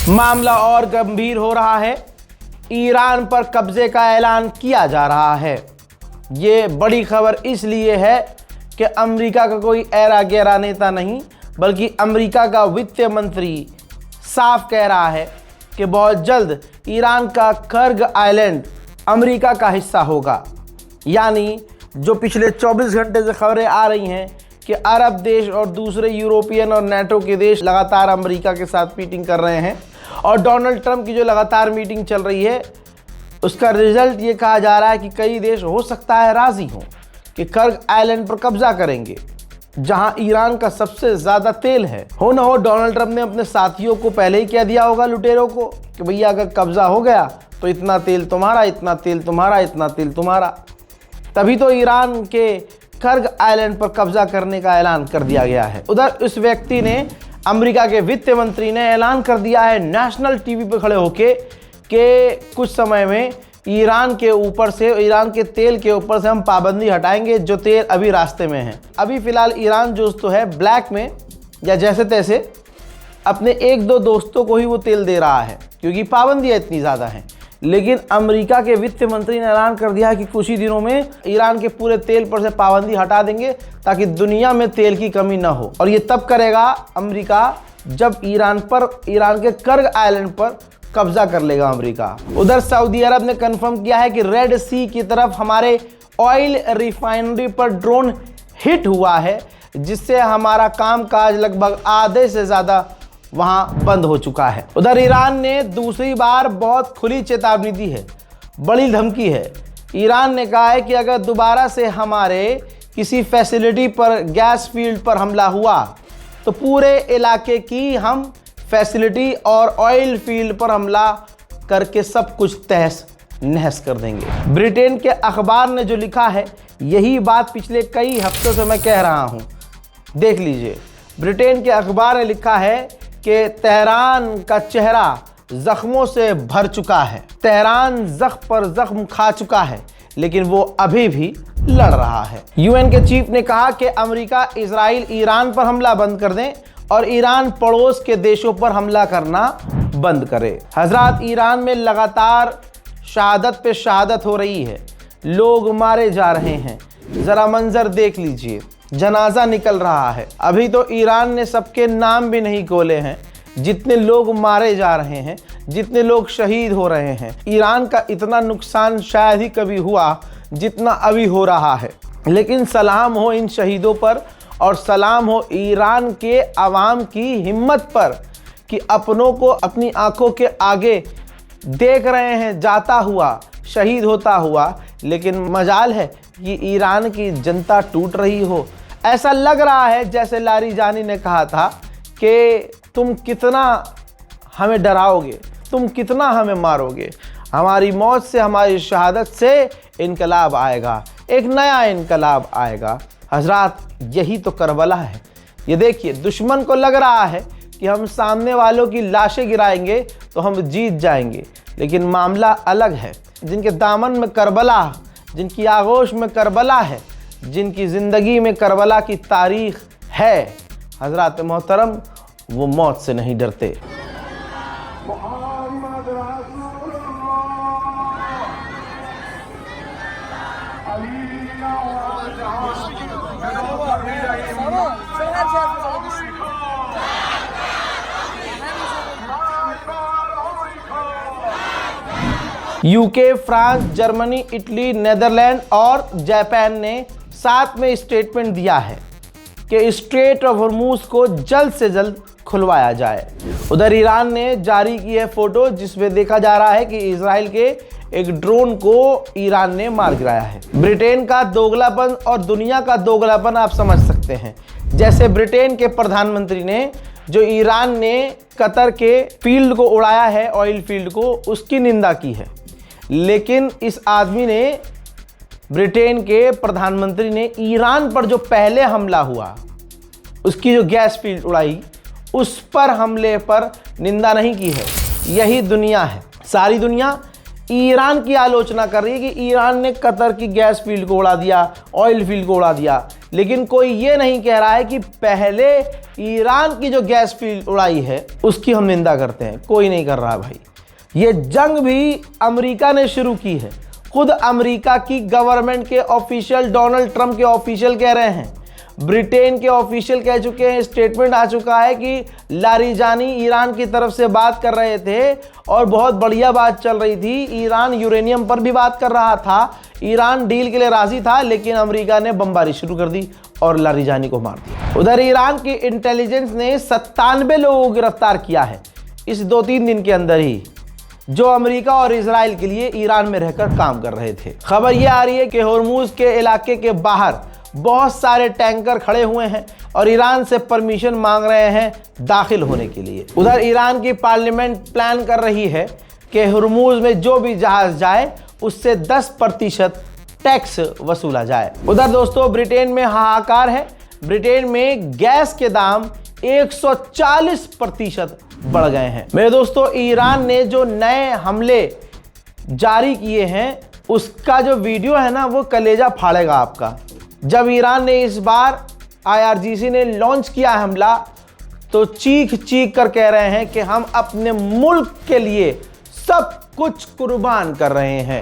मामला और गंभीर हो रहा है। ईरान पर कब्जे का ऐलान किया जा रहा है। ये बड़ी खबर इसलिए है कि अमेरिका का कोई ऐरा गैरा नेता नहीं, बल्कि अमेरिका का वित्त मंत्री साफ कह रहा है कि बहुत जल्द ईरान का कर्ग आइलैंड अमेरिका का हिस्सा होगा। यानी जो पिछले 24 घंटे से खबरें आ रही हैं कि अरब देश और दूसरे यूरोपियन और नेटो के देश लगातार अमेरिका के साथ मीटिंग कर रहे हैं और डोनाल्ड ट्रंप की जो लगातार मीटिंग चल रही है उसका रिजल्ट ये कहा जा रहा है कि कई देश हो सकता है राज़ी हों कि कर्ग आइलैंड पर कब्जा करेंगे, जहां ईरान का सबसे ज़्यादा तेल है। हो न हो डोनाल्ड ट्रंप ने अपने साथियों को पहले ही कह दिया होगा, लुटेरों को, कि भैया अगर कब्जा हो गया तो इतना तेल तुम्हारा, इतना तेल तुम्हारा, इतना तेल तुम्हारा। तभी तो ईरान के कर्ग आइलैंड पर कब्जा करने का ऐलान कर दिया गया है। उधर उस व्यक्ति ने, अमेरिका के वित्त मंत्री ने ऐलान कर दिया है नेशनल टीवी पर खड़े होके कि कुछ समय में ईरान के ऊपर से, ईरान के तेल के ऊपर से हम पाबंदी हटाएंगे, जो तेल अभी रास्ते में है। अभी फ़िलहाल ईरान जो तो है ब्लैक में या जैसे तैसे अपने एक दो दोस्तों को ही वो तेल दे रहा है, क्योंकि पाबंदियाँ इतनी ज़्यादा हैं। लेकिन अमेरिका के वित्त मंत्री ने ऐलान कर दिया है कि कुछ ही दिनों में ईरान के पूरे तेल पर से पाबंदी हटा देंगे ताकि दुनिया में तेल की कमी ना हो। और ये तब करेगा अमेरिका जब ईरान के कर्ग आइलैंड पर कब्जा कर लेगा अमेरिका। उधर सऊदी अरब ने कंफर्म किया है कि रेड सी की तरफ हमारे ऑयल रिफाइनरी पर ड्रोन हिट हुआ है, जिससे हमारा कामकाज लगभग आधे से ज़्यादा वहां बंद हो चुका है। उधर ईरान ने दूसरी बार बहुत खुली चेतावनी दी है, बड़ी धमकी है। ईरान ने कहा है कि अगर दोबारा से हमारे किसी फैसिलिटी पर, गैस फील्ड पर हमला हुआ तो पूरे इलाके की हम फैसिलिटी और ऑयल फील्ड पर हमला करके सब कुछ तहस नहस कर देंगे। ब्रिटेन के अखबार ने जो लिखा है, यही बात पिछले कई हफ्तों से मैं कह रहा हूं। देख लीजिए, ब्रिटेन के अखबार ने लिखा है कि तेहरान का चेहरा जख्मों से भर चुका है। तेहरान जख्म पर जख्म खा चुका है, लेकिन वो अभी भी लड़ रहा है। यूएन के चीफ ने कहा कि अमेरिका, इजराइल ईरान पर हमला बंद कर दें और ईरान पड़ोस के देशों पर हमला करना बंद करे। हजरात, ईरान में लगातार शहादत पे शहादत हो रही है, लोग मारे जा रहे हैं। ज़रा मंजर देख लीजिए, जनाजा निकल रहा है। अभी तो ईरान ने सबके नाम भी नहीं खोले हैं, जितने लोग मारे जा रहे हैं, जितने लोग शहीद हो रहे हैं। ईरान का इतना नुकसान शायद ही कभी हुआ जितना अभी हो रहा है। लेकिन सलाम हो इन शहीदों पर और सलाम हो ईरान के अवाम की हिम्मत पर कि अपनों को अपनी आंखों के आगे देख रहे हैं जाता हुआ, शहीद होता हुआ। लेकिन मजाल है कि ईरान की जनता टूट रही हो। ऐसा लग रहा है जैसे लारीजानी ने कहा था कि तुम कितना हमें डराओगे, तुम कितना हमें मारोगे, हमारी मौत से, हमारी शहादत से इनकलाब आएगा, एक नया इनकलाब आएगा। हजरात, यही तो करबला है। ये देखिए, दुश्मन को लग रहा है कि हम सामने वालों की लाशें गिराएंगे तो हम जीत जाएंगे, लेकिन मामला अलग है। जिनके दामन में करबला, जिनकी आगोश में करबला है, जिनकी ज़िंदगी में करबला की तारीख है, हजरात मोहतरम, वो मौत से नहीं डरते। UK, France, Germany, Italy, Netherland और जापान ने साथ में स्टेटमेंट दिया है कि स्ट्रेट ऑफ हॉर्मूज को जल्द से जल्द खुलवाया जाए। उधर ईरान ने जारी की है फोटो, जिसमें देखा जा रहा है कि इजराइल के एक ड्रोन को ईरान ने मार गिराया है। ब्रिटेन का दोगलापन और दुनिया का दोगलापन आप समझ सकते हैं। जैसे ब्रिटेन के प्रधानमंत्री ने, जो ईरान ने कतर के फील्ड को उड़ाया है, ऑयल फील्ड को, उसकी निंदा की है। लेकिन इस आदमी ने, ब्रिटेन के प्रधानमंत्री ने, ईरान पर जो पहले हमला हुआ, उसकी जो गैस फील्ड उड़ाई, उस पर हमले पर निंदा नहीं की है। यही दुनिया है, सारी दुनिया ईरान की आलोचना कर रही है कि ईरान ने कतर की गैस फील्ड को उड़ा दिया, ऑयल फील्ड को उड़ा दिया। लेकिन कोई ये नहीं कह रहा है कि पहले ईरान की जो गैस फील्ड उड़ाई है उसकी हम निंदा करते हैं। कोई नहीं कर रहा भाई। ये जंग भी अमेरिका ने शुरू की है। खुद अमेरिका की गवर्नमेंट के ऑफिशियल, डोनाल्ड ट्रंप के ऑफिशियल कह रहे हैं, ब्रिटेन के ऑफिशियल कह चुके हैं, स्टेटमेंट आ चुका है कि लारीजानी ईरान की तरफ से बात कर रहे थे और बहुत बढ़िया बात चल रही थी। ईरान यूरेनियम पर भी बात कर रहा था, ईरान डील के लिए राजी था, लेकिन अमेरिका ने बमबारी शुरू कर दी और लारीजानी को मार दिया। उधर ईरान की इंटेलिजेंस ने 97 लोगों को गिरफ्तार किया है इस 2-3 दिन के अंदर ही, जो अमेरिका और इजराइल के लिए ईरान में रहकर काम कर रहे थे। खबर यह आ रही है कि होर्मुज के इलाके के बाहर बहुत सारे टैंकर खड़े हुए हैं और ईरान से परमिशन मांग रहे हैं दाखिल होने के लिए। उधर ईरान की पार्लियामेंट प्लान कर रही है कि होर्मुज में जो भी जहाज जाए उससे 10% टैक्स वसूला जाए। उधर दोस्तों ब्रिटेन में हाहाकार है। ब्रिटेन में गैस के दाम 140% बढ़ गए हैं। मेरे दोस्तों, ईरान ने जो नए हमले जारी किए हैं उसका जो वीडियो है ना, वो कलेजा फाड़ेगा आपका। जब ईरान ने इस बार IRGC ने लॉन्च किया हमला तो चीख चीख कर कह रहे हैं कि हम अपने मुल्क के लिए सब कुछ कुर्बान कर रहे हैं।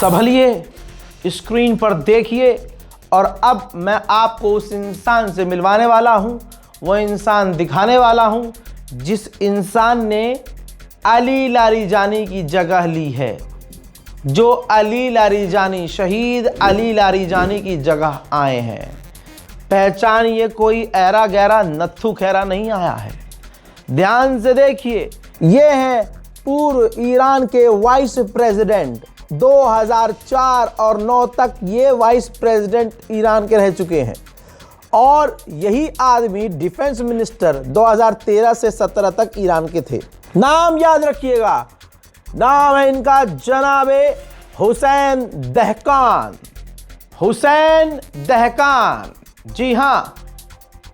संभलिए, स्क्रीन पर देखिए और अब मैं आपको उस इंसान से मिलवाने वाला हूं, वो इंसान दिखाने वाला हूं जिस इंसान ने अली लारीजानी की जगह ली है, जो अली लारीजानी, शहीद अली लारीजानी की जगह आए हैं। पहचानिए, कोई ऐरा गैरा नत्थु खैरा नहीं आया है। ध्यान से देखिए, ये हैं पूर्व ईरान के वाइस प्रेसिडेंट। 2004 और 9 तक ये वाइस प्रेसिडेंट ईरान के रह चुके हैं और यही आदमी डिफेंस मिनिस्टर 2013 से 17 तक ईरान के थे। नाम याद रखिएगा, नाम है इनका जनाबे हुसैन दहकान। हुसैन दहकान, जी हाँ,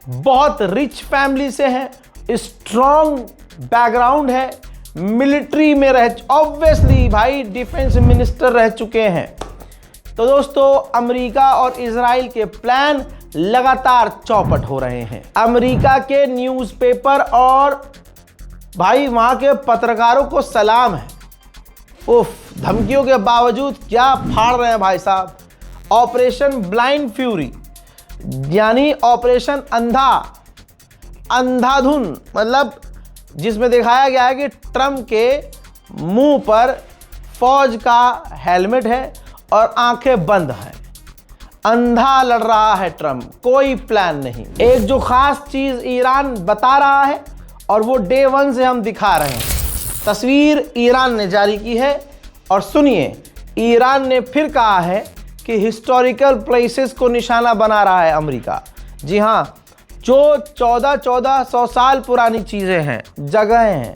बहुत रिच फैमिली से हैं, स्ट्रॉन्ग बैकग्राउंड है, मिलिट्री में रह, ऑब्वियसली भाई डिफेंस मिनिस्टर रह चुके हैं। तो दोस्तों, अमेरिका और इजराइल के प्लान लगातार चौपट हो रहे हैं। अमेरिका के न्यूज़पेपर और भाई वहां के पत्रकारों को सलाम है। उफ, धमकियों के बावजूद क्या फाड़ रहे हैं भाई साहब। ऑपरेशन ब्लाइंड फ्यूरी, यानी ऑपरेशन अंधाधुन, मतलब जिसमें दिखाया गया है कि ट्रंप के मुंह पर फौज का हेलमेट है और आंखें बंद हैं, अंधा लड़ रहा है ट्रंप, कोई प्लान नहीं। एक जो खास चीज ईरान बता रहा है और वो डे 1 से हम दिखा रहे हैं, तस्वीर ईरान ने जारी की है और सुनिए, ईरान ने फिर कहा है कि हिस्टोरिकल प्लेसेस को निशाना बना रहा है अमेरिका। जी हाँ, जो 1400 साल पुरानी चीज़ें हैं, जगहें हैं,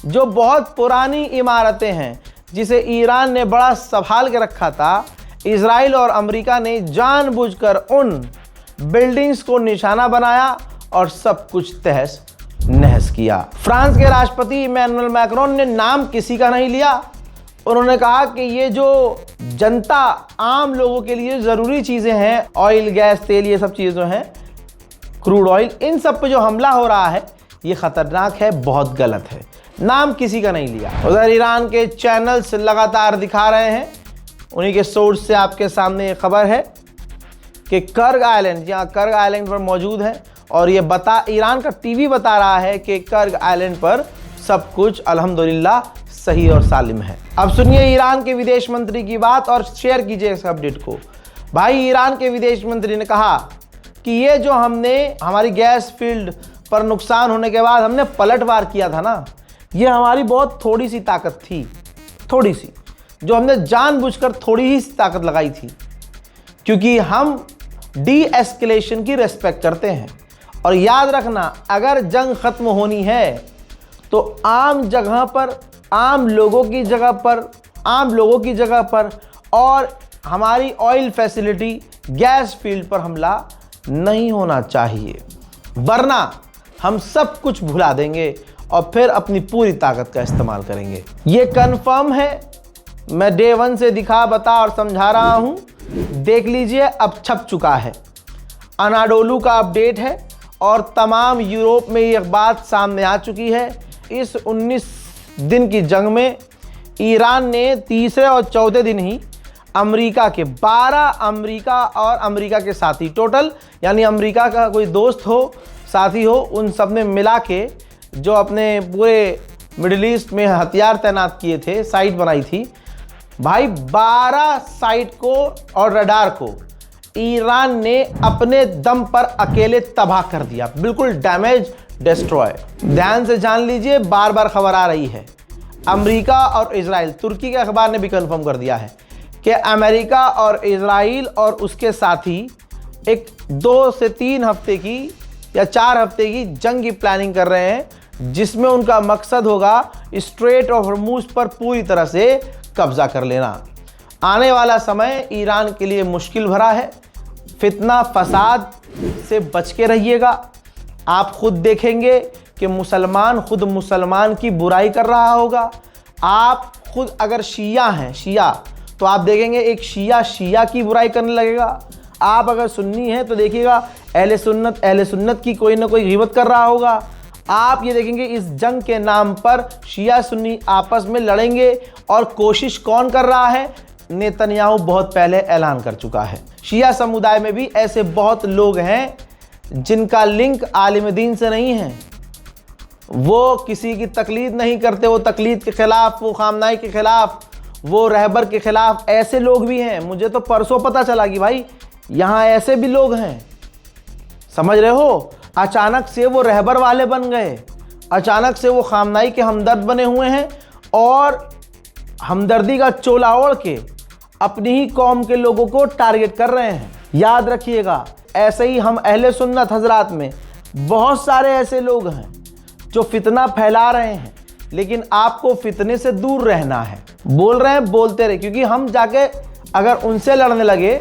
जो बहुत पुरानी इमारतें हैं, जिसे ईरान ने बड़ा संभाल के रखा था, इजराइल और अमेरिका ने जानबूझकर उन बिल्डिंग्स को निशाना बनाया और सब कुछ तहस नहस किया। फ्रांस के राष्ट्रपति इमैनुअल मैक्रोन ने नाम किसी का नहीं लिया। उन्होंने कहा कि ये जो जनता, आम लोगों के लिए ज़रूरी चीज़ें हैं, ऑयल, गैस, तेल, ये सब चीज़ें हैं, क्रूड ऑयल, इन सब पे जो हमला हो रहा है ये ख़तरनाक है, बहुत गलत है। नाम किसी का नहीं लिया। उधर ईरान के चैनल्स लगातार दिखा रहे हैं, उन्हीं के सोर्स से आपके सामने ये खबर है कि कर्ग आइलैंड, जहाँ कर्ग आइलैंड पर मौजूद है, और ये ईरान का टीवी बता रहा है कि कर्ग आइलैंड पर सब कुछ अल्हम्दुलिल्लाह सही और सालिम है। अब सुनिए ईरान के विदेश मंत्री की बात और शेयर कीजिए इस अपडेट को। भाई, ईरान के विदेश मंत्री ने कहा कि ये जो हमने हमारी गैस फील्ड पर नुकसान होने के बाद हमने पलटवार किया था ना, ये हमारी बहुत थोड़ी सी ताकत थी, थोड़ी सी, जो हमने जानबूझकर थोड़ी ही ताकत लगाई थी, क्योंकि हम डी एस्केलेशन की रेस्पेक्ट करते हैं। और याद रखना, अगर जंग ख़त्म होनी है तो आम जगह पर आम लोगों की जगह पर और हमारी ऑयल फैसिलिटी, गैस फील्ड पर हमला नहीं होना चाहिए, वरना हम सब कुछ भुला देंगे और फिर अपनी पूरी ताकत का इस्तेमाल करेंगे। ये कंफर्म है, मैं डे 1 से दिखा, बता और समझा रहा हूं। देख लीजिए, अब छप चुका है, अनाडोलू का अपडेट है और तमाम यूरोप में ये बात सामने आ चुकी है। इस 19 दिन की जंग में ईरान ने तीसरे और चौथे दिन ही अमेरिका के 12 अमेरिका और अमेरिका के साथी टोटल, यानी अमेरिका का कोई दोस्त हो, साथी हो, उन सब ने मिला के जो अपने पूरे मिडिल ईस्ट में हथियार तैनात किए थे, साइट बनाई थी भाई, 12 साइट को और रडार को ईरान ने अपने दम पर अकेले तबाह कर दिया, बिल्कुल डैमेज, डिस्ट्रॉय। ध्यान से जान लीजिए, बार बार खबर आ रही है, अमेरिका और इजराइल, तुर्की के अखबार ने भी कंफर्म कर दिया है कि अमेरिका और इजराइल और उसके साथी एक 2 से 3 हफ्ते की या 4 हफ्ते की जंग की प्लानिंग कर रहे हैं, जिसमें उनका मकसद होगा स्ट्रेट ऑफ हॉर्मुज़ पर पूरी तरह से कब्जा कर लेना। आने वाला समय ईरान के लिए मुश्किल भरा है, फितना फसाद से बच के रहिएगा। आप खुद देखेंगे कि मुसलमान खुद मुसलमान की बुराई कर रहा होगा। आप खुद अगर शिया हैं, शिया, तो आप देखेंगे एक शिया की बुराई करने लगेगा। आप अगर सुन्नी हैं तो देखिएगा अहले सुन्नत की कोई ना कोई ग़ीबत कर रहा होगा। आप ये देखेंगे इस जंग के नाम पर शिया सुन्नी आपस में लड़ेंगे, और कोशिश कौन कर रहा है? नेतन्याहू बहुत पहले ऐलान कर चुका है। शिया समुदाय में भी ऐसे बहुत लोग हैं जिनका लिंक आलिम दीन से नहीं है, वो किसी की तकलीद नहीं करते, वो तकलीद के खिलाफ, वो खामनाई के खिलाफ, वो रहबर के खिलाफ, ऐसे लोग भी हैं। मुझे तो परसों पता चला कि भाई यहाँ ऐसे भी लोग हैं, समझ रहे हो। अचानक से वो रहबर वाले बन गए, अचानक से वो खामनाई के हमदर्द बने हुए हैं और हमदर्दी का चोला ओढ़ के अपनी ही कौम के लोगों को टारगेट कर रहे हैं। याद रखिएगा, ऐसे ही हम अहले सुन्नत हजरात में बहुत सारे ऐसे लोग हैं जो फितना फैला रहे हैं, लेकिन आपको फितने से दूर रहना है। बोल रहे हैं, बोलते रहे, क्योंकि हम जाके अगर उनसे लड़ने लगे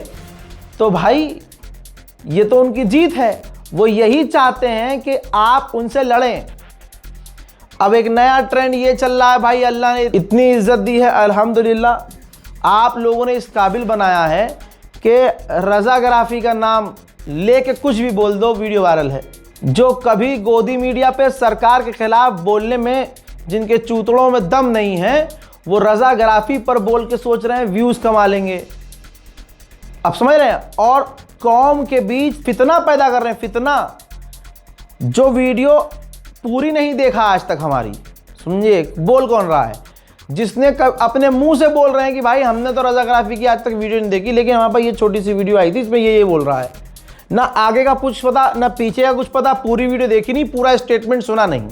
तो भाई ये तो उनकी जीत है। वो यही चाहते हैं कि आप उनसे लड़ें। अब एक नया ट्रेंड ये चल रहा है भाई, अल्लाह ने इतनी इज्जत दी है, अल्हम्दुलिल्लाह आप लोगों ने इस काबिल बनाया है कि रज़ाग्राफ़ी का नाम लेके कुछ भी बोल दो, वीडियो वायरल है। जो कभी गोदी मीडिया पे सरकार के खिलाफ बोलने में जिनके चूतड़ों में दम नहीं है, वो रज़ाग्राफ़ी पर बोल के सोच रहे हैं व्यूज़ कमा लेंगे। अब समझ रहे हैं, और कौम के बीच फितना पैदा कर रहे हैं। फितना, जो वीडियो पूरी नहीं देखा आज तक हमारी, समझिए बोल कौन रहा है, जिसने अपने मुंह से बोल रहे हैं कि भाई हमने तो रज़ाग्राफ़ी की आज तक वीडियो नहीं देखी, लेकिन हमारे पास ये छोटी सी वीडियो आई थी, इसमें ये बोल रहा है। ना आगे का कुछ पता, ना पीछे का कुछ पता, पूरी वीडियो देखी नहीं, पूरा स्टेटमेंट सुना नहीं।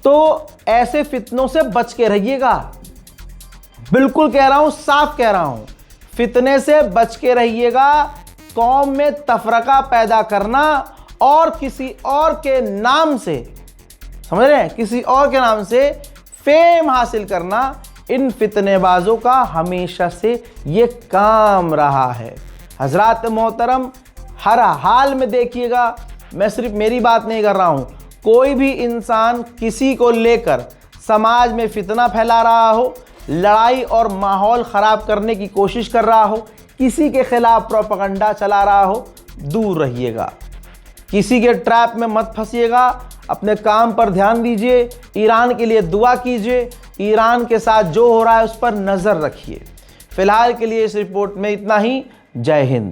तो ऐसे फितनों से बच के रहिएगा, बिल्कुल कह रहा हूं, साफ कह रहा हूं, फितने से बच के रहिएगा। कौम में तफरका पैदा करना और किसी और के नाम से, समझ रहे हैं, किसी और के नाम से फेम हासिल करना, इन फितनेबाजों का हमेशा से ये काम रहा है। हजरात मोहतरम, हर हाल में देखिएगा, मैं सिर्फ मेरी बात नहीं कर रहा हूं, कोई भी इंसान किसी को लेकर समाज में फितना फैला रहा हो, लड़ाई और माहौल ख़राब करने की कोशिश कर रहा हो, किसी के खिलाफ प्रोपेगेंडा चला रहा हो, दूर रहिएगा। किसी के ट्रैप में मत फंसिएगा, अपने काम पर ध्यान दीजिए, ईरान के लिए दुआ कीजिए, ईरान के साथ जो हो रहा है उस पर नज़र रखिए। फ़िलहाल के लिए इस रिपोर्ट में इतना ही। जय हिंद।